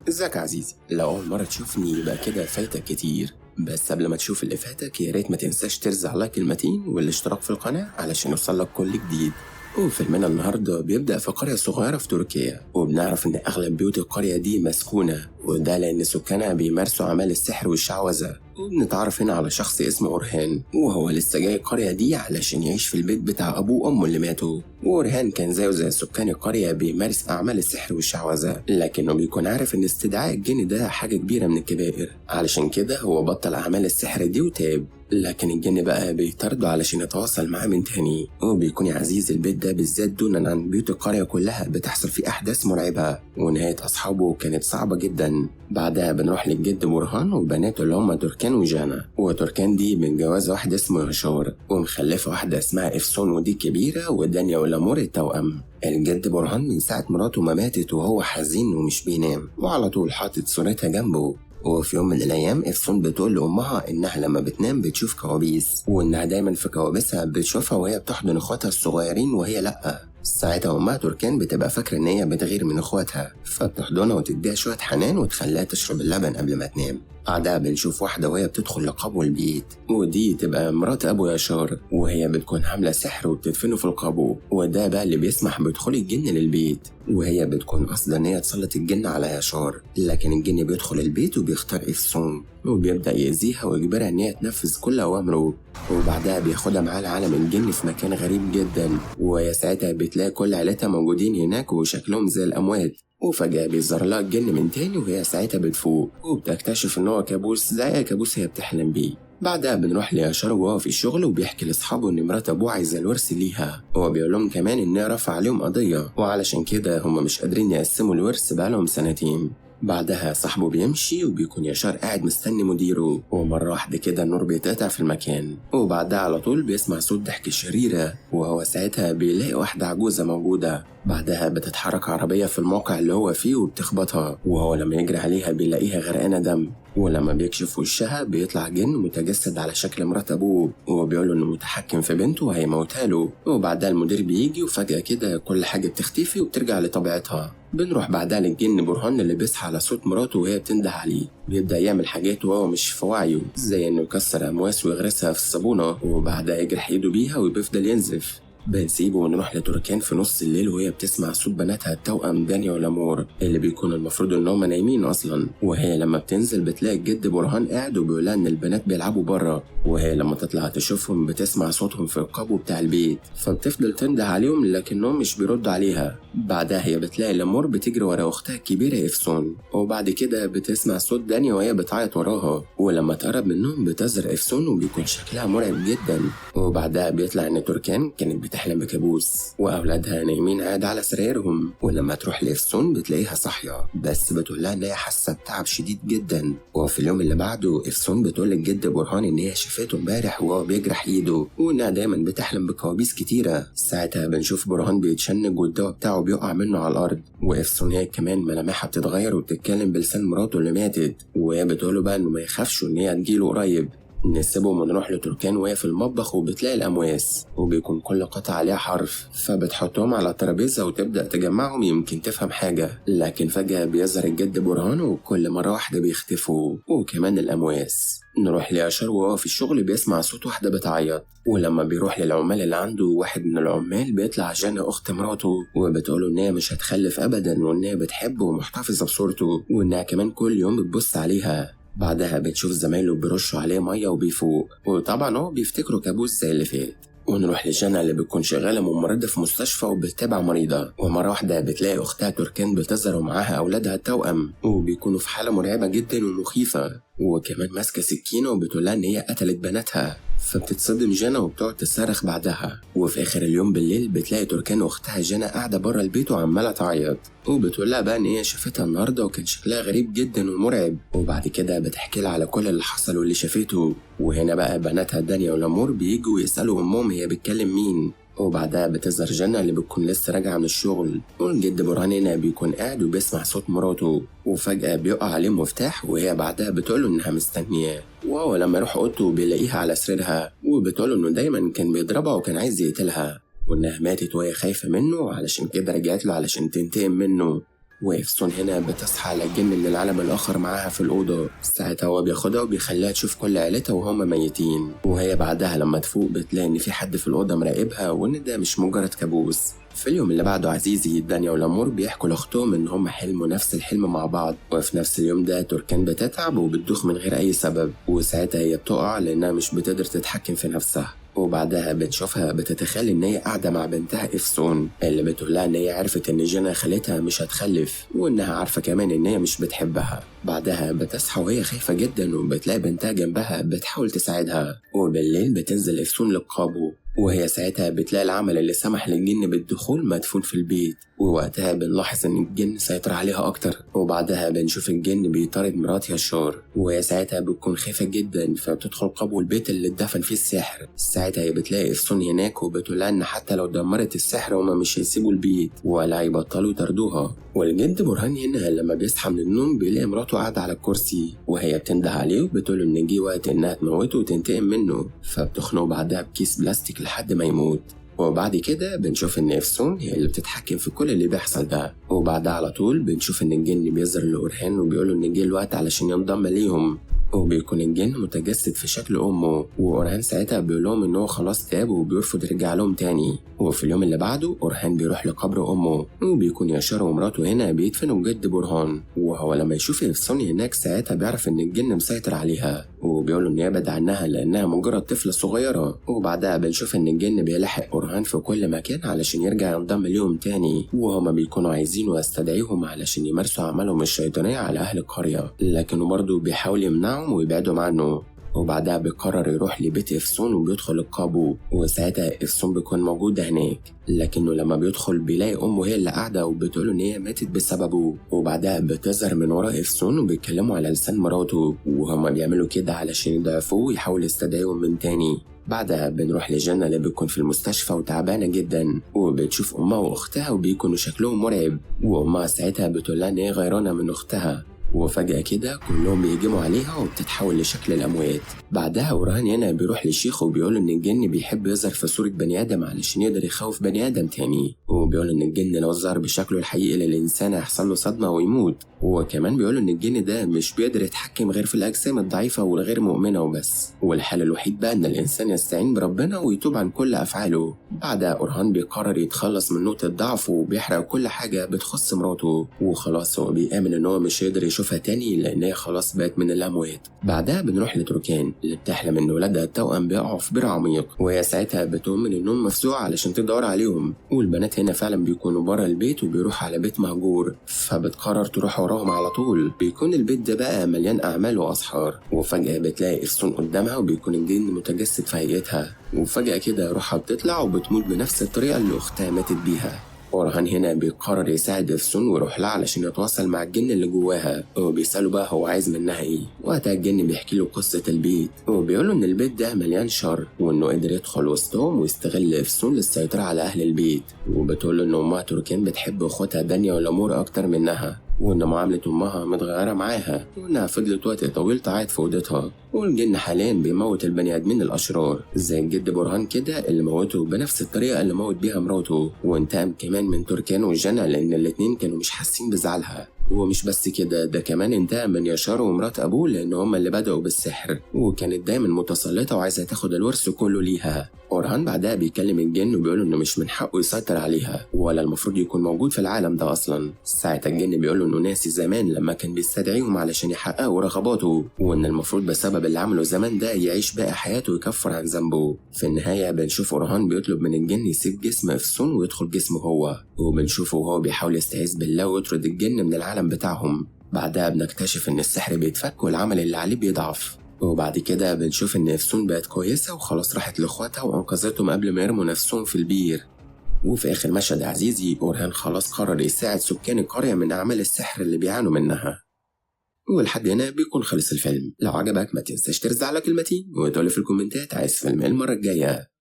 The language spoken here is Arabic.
ازيك يا عزيزي؟ لو أول مرة تشوفني يبقى كده فايتك كتير. بس قبل ما تشوف اللي فاتك يا ريت ما تنساش ترزع لايك المتين والاشتراك في القناة علشان يوصلك كل جديد. وفيلمنا النهاردة بيبدأ في قرية صغيرة في تركيا، وبنعرف إن أغلب بيوت القرية دي مسكونة، وده لأن سكانها بيمارسوا أعمال السحر والشعوذة. وبنتعرف هنا على شخص اسمه أورهان، وهو لسه جاي القرية دي علشان يعيش في البيت بتاع أبوه وأمه اللي ماتوا. وأورهان كان زيه زي سكان القرية بيمارس أعمال السحر والشعوذة، لكنه بيكون عارف إن استدعاء الجن ده حاجة كبيرة من الكبائر، علشان كده هو بطل أعمال السحر دي وتاب. لكن الجن بقى بيطارده علشان يتواصل معاه من تاني، وبيكون يا عزيز البيت ده بالذات دونا عن بيوت القرية كلها بتحصل فيه أحداث مرعبة، ونهاية أصحابه كانت صعبة جدا. بعدها بنروح للجد برهان وبناته اللي هما تركان وجانا. وتركان دي من جواز واحد اسمه يشار، ومخلفة واحدة اسمها إفسون ودي كبيرة، ودانيا ولامور التوأم. الجد برهان من ساعة مراته ما ماتت وهو حزين ومش بينام، وعلى طول حاطط صورتها جنبه. وفي يوم من الأيام إفسون بتقول لأمها إنها لما بتنام بتشوف كوابيس، وإنها دايما في كوابيسها بتشوفها وهي بتحضن إخواتها الصغيرين وهي لأ. ساعتها أمها تركان بتبقى فاكرة إن هي بتغير من إخواتها، فبتحضنها وتديها شوية حنان وتخليها تشرب اللبن قبل ما تنام. بعدها بنشوف واحدة وهي بتدخل لقبو البيت، ودي تبقى مرات أبو يشار، وهي بتكون عاملة سحر وبتدفنه في القبو، وده بقى اللي بيسمح بدخول الجن للبيت. وهي بتكون قصدا إن هي تسلط الجن على يشار، لكن الجن بيدخل البيت وبيختار إفسون وبيبدأ يأذيها ويجبرها إن هي تنفذ كل أوامره. وبعدها بياخدها معاه لعالم الجن في مكان غريب جدا، وهي ساعتها بتلاقي كل عيلتها موجودين هناك وشكلهم زي الأموات. وفجأة بيظهر لها الجن من تاني، وهي ساعتها بتفوق وبتكتشف إن هو كابوس زي أي كابوس هي بتحلم بيه. بعدها بنروح ليشار وهو في الشغل وبيحكي لاصحابه ان مرات ابوه عايزه الورث ليها. هو بيقول لهم كمان ان رفع عليهم قضيه، وعلشان كده هم مش قادرين يقسموا الورث بقالهم سنتين. بعدها صاحبه بيمشي وبيكون يشار قاعد مستني مديره، ومرة واحدة كده النور بيتقطع في المكان، وبعدها على طول بيسمع صوت ضحك شريرة، وهو ساعتها بيلاقي واحدة عجوزة موجودة. بعدها بتتحرك عربية في الموقع اللي هو فيه وبتخبطها، وهو لما يجري عليها بيلاقيها غرقانة دم. ولما بيكشف وشها بيطلع جن متجسد على شكل مرات أبوه، وبيقوله إنه متحكم في بنته وهيموتها له. وبعدها المدير بيجي وفجأة كده كل حاجة بتختفي وبترجع لطبيعتها. بنروح بعدها للجن برهان اللي بيصحى على صوت مراته وهي بتنده عليه. بيبدأ يعمل حاجات وهو مش في وعيه، زي إنه يكسر أمواس ويغرسها في الصابونة، وبعدها يجرح إيده بيها وبيفضل ينزف. بنسيبه ونروح لتركان في نص الليل وهي بتسمع صوت بناتها التوأم دانيا ولامور، اللي بيكون المفروض ان هم نايمين اصلا. وهي لما بتنزل بتلاقي الجد برهان قاعد وبيقولها ان البنات بيلعبوا بره، وهي لما تطلع تشوفهم بتسمع صوتهم في القبو بتاع البيت، فبتفضل تنده عليهم لكنهم مش بيردوا عليها. بعدها هي بتلاقي لامور بتجري ورا اختها الكبيره إفسون، وبعد كده بتسمع صوت دانيا وهي بتعيط وراها، ولما تقرب منهم بتظهر إفسون وبيكون شكلها مرعب جدا. وبعدها بيطلع ان تركان كانت بتحلم بكابوس واولادها نايمين قاعد على سريرهم، ولما تروح لإفسون بتلاقيها صاحيه، بس بتقول لها ان هي حاسه بتعب شديد جدا. وفي اليوم اللي بعده إفسون بتقول للجد برهان ان هي شافته امبارح وهو بيجرح ايده، وانها دايما بتحلم بكوابيس كتيره. ساعتها بنشوف برهان بيتشنج والدواء بتاعه بيقع منه على الارض، وإفسون هي كمان ملامحها بتتغير وبتتكلم بلسان مراته اللي ماتت، وهي بتقوله بقى انه ما يخافش وان هي تجيله قريب. نسيبهم ونروح لتركان وهي في المطبخ وبتلاقي الأمواس، وبيكون كل قطعة عليها حرف، فبتحطهم على الترابيزة وتبدأ تجمعهم يمكن تفهم حاجة. لكن فجأة بيظهر الجد برهان وكل مرة واحدة بيختفوا، وكمان الأمواس. نروح ليشار وهو في الشغل بيسمع صوت واحدة بتعيط، ولما بيروح للعمال اللي عنده واحد من العمال بيطلع جانا أخت مراته، وبتقوله إن هي مش هتخلف أبدا وإن هي بتحبه ومحتفظة بصورته، وإنها كمان كل يوم بتبص عليها. بعدها بتشوف زمايله بيرشوا عليه ميه وبيفوق، وطبعا هو بيفتكروا كابوس زي اللي فات. ونروح لجانا اللي بتكون شغالة ممرضة في مستشفى وبتتابع مريضة، ومرة واحدة بتلاقي أختها تركان بتظهر ومعاها أولادها التوأم، وبيكونوا في حالة مرعبة جدا ومخيفة، وكمان ماسكة سكينة وبتقولها إن هي قتلت بناتها. فبتتصدم جانا وبتقعد تصرخ بعدها. وفي آخر اليوم بالليل بتلاقي تركان واختها جانا قاعدة بره البيت وعمالة تعيط، وبتقولها بقى إن هي شافتها النهاردة وكان شكلها غريب جدا ومرعب. وبعد كده بتحكي لها على كل اللي حصل واللي شافته. وهنا بقى بناتها دانيا ولامور بييجوا يسألوا أمهم هي بتكلم مين. وبعدها بتظهر جنة اللي بتكون لسه راجعة من الشغل، والجد برهان هنا بيكون قاعد وبيسمع صوت مراته، وفجأة بيقع عليه مفتاح، وهي بعدها بتقوله إنها مستنياه. وهو لما يروح أوضته بيلاقيها على سريرها، وبتقوله إنه دايما كان بيضربها وكان عايز يقتلها، وإنها ماتت وهي خايفة منه علشان كده رجعت له علشان تنتقم منه. وإفسون هنا بتصحى على الجن من العالم الآخر معاها في الأوضة. ساعتها هو بياخدها وبيخليها تشوف كل عيلتها وهم ميتين، وهي بعدها لما تفوق بتلاقي إن في حد في الأوضة مراقبها وإن ده مش مجرد كابوس. في اليوم اللي بعده عزيزي، دانيا ولامور بيحكوا لاختهم ان هم حلموا نفس الحلم مع بعض، وفي نفس اليوم ده توركان بتتعب وبتدوخ من غير اي سبب، وساعتها هي بتقع لانها مش بتقدر تتحكم في نفسها. وبعدها بنشوفها بتتخيل ان هي قاعده مع بنتها إفسون اللي بتقولها ان هي عرفت ان جنى خالتها مش هتخلف، وانها عارفه كمان ان هي مش بتحبها. بعدها بتصحى وهي خايفه جدا وبتلاقي بنتها جنبها بتحاول تساعدها. وبالليل بتنزل إفسون للقابو، وهي ساعتها بتلاقي العمل اللي سمح للجن بالدخول مدفون في البيت، ووقتها بنلاحظ ان الجن سيطر عليها اكتر. وبعدها بنشوف الجن بيطارد مرات ياشار، وهي ساعتها بتكون خايفه جدا فبتدخل قبو البيت اللي اتدفن فيه السحر. ساعتها هي بتلاقي إفسون هناك وبتقولها ان حتى لو دمرت السحر هما مش هيسيبوا البيت ولا هيبطلوا يطاردوها. والجد برهان هنا لما بيصحى من النوم بيلاقي مراته قاعده على الكرسي، وهي بتنده عليه وبتقوله ان جه وقت انها تموته وتنتقم منه، فبتخنقه بعدها بكيس بلاستيك لحد ما يموت. وبعد كده بنشوف ان إفسون هي اللي بتتحكم في كل اللي بيحصل ده. وبعدها على طول بنشوف ان الجن بيظهر لأورهان وبيقولوا ان جه الوقت علشان ينضم ليهم، وبيكون الجن متجسد في شكل أمه. وأورهان ساعتها بيقول لهم إنه خلاص تاب وبيرفض يرجع لهم تاني. وفي اليوم اللي بعده أورهان بيروح لقبر أمه، وبيكون ياشار ومراته هنا بيدفنوا جد برهان. وهو لما يشوف إفسون هناك ساعتها بيعرف إن الجن مسيطر عليها، وبيقول إنه يبعد عنها لأنها مجرد طفلة صغيرة. وبعدها بنشوف إن الجن بيلاحق أورهان في كل مكان علشان يرجع ينضم ليهم تاني، وهما بيكونوا عايزينه يستدعيهم علشان يمارسوا أعمالهم الشيطانية على أهل القرية، لكنه برضه بيحاول يمنعهم ويبعدهم عنه. وبعدها بيقرر يروح لبيت إفسون وبيدخل القابو، وساعتها إفسون بيكون موجود هناك، لكنه لما بيدخل بيلاقي أمه هي اللي قاعدة وبتقوله إن هي ماتت بسببه. وبعدها بتظهر من ورا إفسون وبيتكلموا على لسان مراته، وهما بيعملوا كده علشان يضعفوه ويحاولوا يستدعيهم من تاني. بعدها بنروح لجنى اللي بتكون في المستشفى وتعبانة جدا، وبتشوف أمها وأختها وبيكونوا شكلهم مرعب، وأمها ساعتها بتقولها إن هي غيرانة من أختها. وفجأة كده كلهم بيهجموا عليها وبتتحول لشكل الأموات. بعدها أورهان هنا بيروح للشيخ وبيقول إن الجن بيحب يظهر في صورة بني آدم علشان يقدر يخوف بني آدم تاني، وبيقول إن الجن لو ظهر بشكله الحقيقي للإنسان هيحصل له صدمة ويموت. وكمان بيقول إن الجن ده مش بيقدر يتحكم غير في الأجسام الضعيفة والغير مؤمنة وبس، والحل الوحيد بقى إن الإنسان يستعين بربنا ويتوب عن كل أفعاله. بعدها أورهان بيقرر يتخلص من نقطة ضعفه وبيحرق كل حاجة بتخص مراته، وخلاص هو بيآمن إن هو مش هيقدر يشوفها تاني لأن هي خلاص بقت من الأموات. بعدها بنروح لتوركان اللي بتحلم إن ولادها التوأم بيقعوا في بئر عميق، وهي ساعتها بتقوم من النوم مفزوعة علشان تدور عليهم. والبنات هنا فعلا بيكونوا بره البيت وبيروحوا على بيت مهجور، فبتقرر تروح وراهم على طول. بيكون البيت ده بقى مليان أعمال وأسحار، وفجأة بتلاقي إفسون قدامها وبيكون الجن متجسد في هيئتها، وفجأة كده روحها بتطلع وبتموت بنفس الطريقة اللي أختها ماتت بيها. أورهان هنا بيقرر يساعد إفسون ويروح لها علشان يتواصل مع الجن اللي جواها، وبيسأله بقى هو عايز منها إيه. وقتها الجن بيحكي له قصة البيت، وبيقوله إن البيت ده مليان شر وإنه قدر يدخل وسطهم ويستغل إفسون للسيطرة على أهل البيت. وبتقوله إن أمها توركان بتحب أخوتها دانيا ولامور أكتر منها، وإن معاملة أمها متغيرة معاها، وإنها فضلت وقت طويل تعيط في أوضتها. والجن حاليا بيموت البني آدمين الأشرار زي الجد برهان كده اللي موته بنفس الطريقة اللي موت بيها مراته، وانتقم كمان من توركان وجنى لأن الاتنين كانوا مش حاسين بزعلها. ومش بس كده، ده كمان انتقم من ياشار ومرات أبوه لأن هما اللي بدأوا بالسحر، وكانت دايما متسلطة وعايزة تاخد الورث كله ليها. أورهان بعدها بيكلم الجن وبيقوله إنه مش من حقه يسيطر عليها ولا المفروض يكون موجود في العالم ده أصلا. ساعتها الجن بيقوله إنه ناسي زمان لما كان بيستدعيهم علشان يحققوا رغباته، وإن المفروض بسبب اللي عمله زمان ده يعيش باقي حياته ويكفر عن ذنبه. في النهاية بنشوف أورهان بيطلب من الجن يسيب جسم إفسون ويدخل جسمه هو، وبنشوفه وهو بيحاول يستعيذ بالله ويطرد الجن من العالم بتاعهم. بعدها بنكتشف إن السحر بيتفك والعمل اللي عليه بيضعف، وبعد كده بنشوف إن إفسون بقت كويسة وخلاص راحت لإخواتها وأنقذتهم قبل ما يرموا نفسهم في البير. وفي آخر مشهد عزيزي، أورهان خلاص قرر يساعد سكان القرية من أعمال السحر اللي بيعانوا منها. ولحد هنا بيكون خلص الفيلم. لو عجبك ما تنساش ترزع لك كلمتين وتقولي في الكومنتات عايز فيلم المرة الجاية.